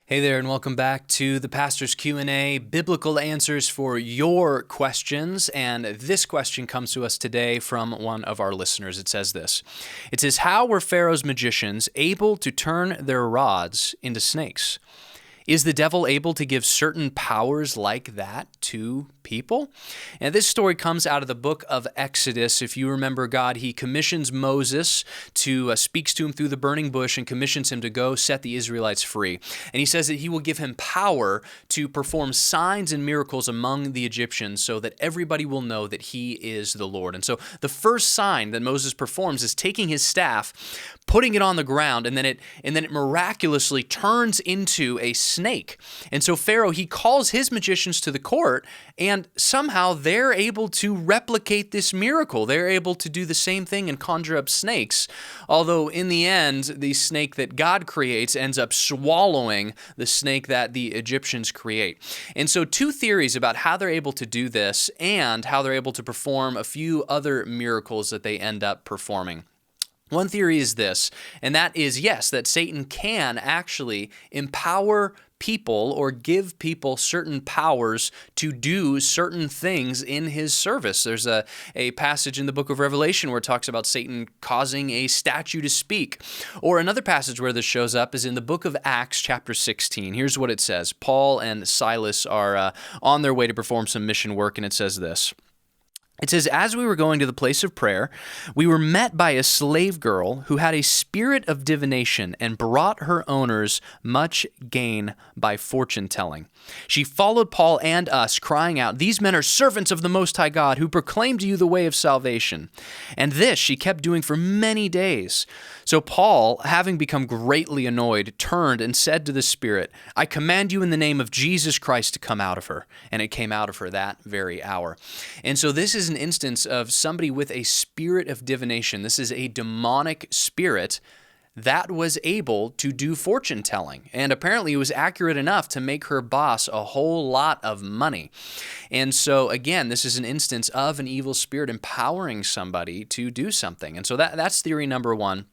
Hey there, and welcome back to the Pastor's Q&A, biblical answers for your questions. And this question comes to us today from one of our listeners. It says this. It says, how were Pharaoh's magicians able to turn their rods into snakes? Is the devil able to give certain powers like that to people? And this story comes out of the book of Exodus. If you remember, God, he commissions Moses to speaks to him through the burning bush and commissions him to go set the Israelites free. And he says that he will give him power to perform signs and miracles among the Egyptians so that everybody will know that he is the Lord. And so the first sign that Moses performs is taking his staff, putting it on the ground, and then it miraculously turns into a snake. And so Pharaoh, he calls his magicians to the court, and somehow they're able to replicate this miracle. They're able to do the same thing and conjure up snakes, although in the end, the snake that God creates ends up swallowing the snake that the Egyptians create. And so two theories about how they're able to do this and how they're able to perform a few other miracles that they end up performing. One theory is this, and that is, yes, that Satan can actually empower people or give people certain powers to do certain things in his service. There's a passage in the book of Revelation where it talks about Satan causing a statue to speak. Or another passage where this shows up is in the book of Acts chapter 16. Here's what it says. Paul and Silas are on their way to perform some mission work, and it says this. It says, as we were going to the place of prayer, we were met by a slave girl who had a spirit of divination and brought her owners much gain by fortune telling. She followed Paul and us, crying out, these men are servants of the Most High God who proclaim to you the way of salvation. And this she kept doing for many days. So Paul, having become greatly annoyed, turned and said to the spirit, I command you in the name of Jesus Christ to come out of her. And it came out of her that very hour. And so this is an instance of somebody with a spirit of divination. This is a demonic spirit that was able to do fortune telling. And apparently it was accurate enough to make her boss a whole lot of money. And so again, this is an instance of an evil spirit empowering somebody to do something. And so that's theory number one.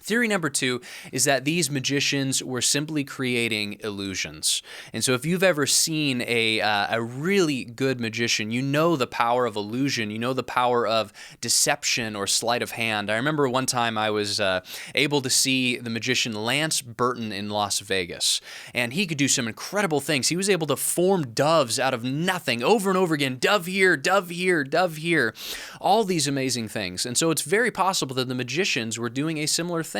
Theory number two is that these magicians were simply creating illusions. And so if you've ever seen a really good magician, you know the power of illusion, you know the power of deception or sleight of hand. I remember one time I was able to see the magician Lance Burton in Las Vegas, and he could do some incredible things. He was able to form doves out of nothing over and over again, dove here, dove here, dove here, all these amazing things. And so it's very possible that the magicians were doing a similar thing.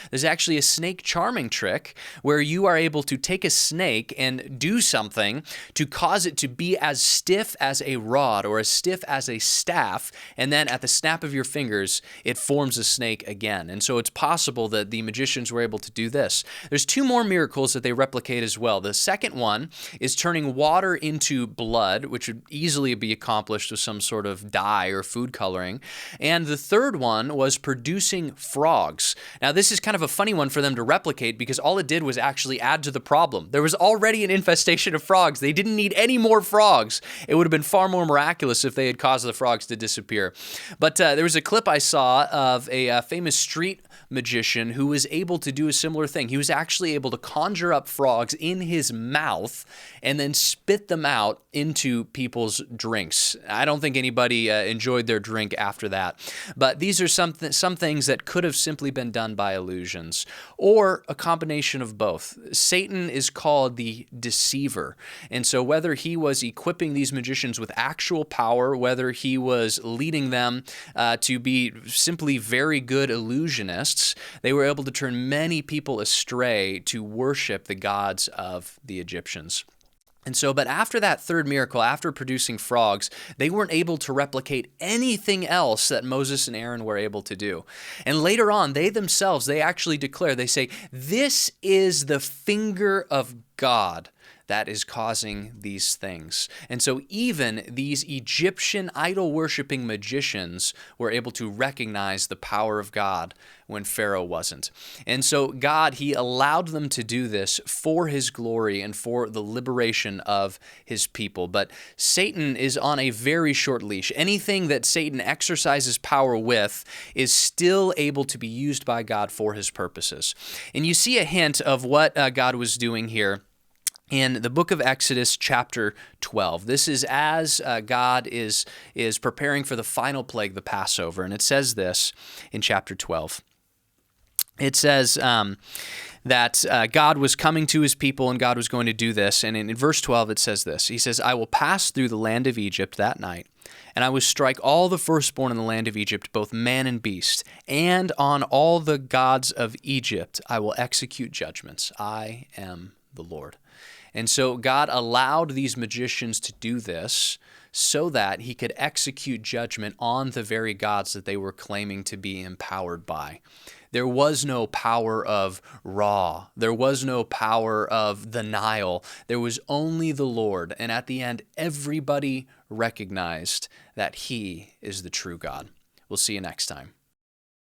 There's actually a snake charming trick where you are able to take a snake and do something to cause it to be as stiff as a rod or as stiff as a staff, and then at the snap of your fingers, it forms a snake again. And so it's possible that the magicians were able to do this. There's two more miracles that they replicate as well. The second one is turning water into blood, which would easily be accomplished with some sort of dye or food coloring. And the third one was producing frogs. Now, this is kind of a funny one for them to replicate because all it did was actually add to the problem. There was already an infestation of frogs. They didn't need any more frogs. It would have been far more miraculous if they had caused the frogs to disappear. But there was a clip I saw of a famous street magician who was able to do a similar thing. He was actually able to conjure up frogs in his mouth and then spit them out into people's drinks. I don't think anybody enjoyed their drink after that. But these are some things that could have simply been done by illusions, or a combination of both. Satan is called the deceiver. And so whether he was equipping these magicians with actual power, whether he was leading them to be simply very good illusionists, they were able to turn many people astray to worship the gods of the Egyptians. And so, but after that third miracle, after producing frogs, they weren't able to replicate anything else that Moses and Aaron were able to do. And later on, they themselves, they actually declare, they say, this is the finger of God that is causing these things. And so even these Egyptian idol-worshiping magicians were able to recognize the power of God when Pharaoh wasn't. And so God, he allowed them to do this for his glory and for the liberation of his people. But Satan is on a very short leash. Anything that Satan exercises power with is still able to be used by God for his purposes. And you see a hint of what God was doing here in the book of Exodus, chapter 12. This is as God is preparing for the final plague, the Passover. And it says this in chapter 12. It says that God was coming to his people and God was going to do this. And in verse 12, it says this. He says, I will pass through the land of Egypt that night, and I will strike all the firstborn in the land of Egypt, both man and beast. And on all the gods of Egypt I will execute judgments. I am the Lord. And so God allowed these magicians to do this so that he could execute judgment on the very gods that they were claiming to be empowered by. There was no power of Ra. There was no power of the Nile. There was only the Lord. And at the end, everybody recognized that he is the true God. We'll see you next time.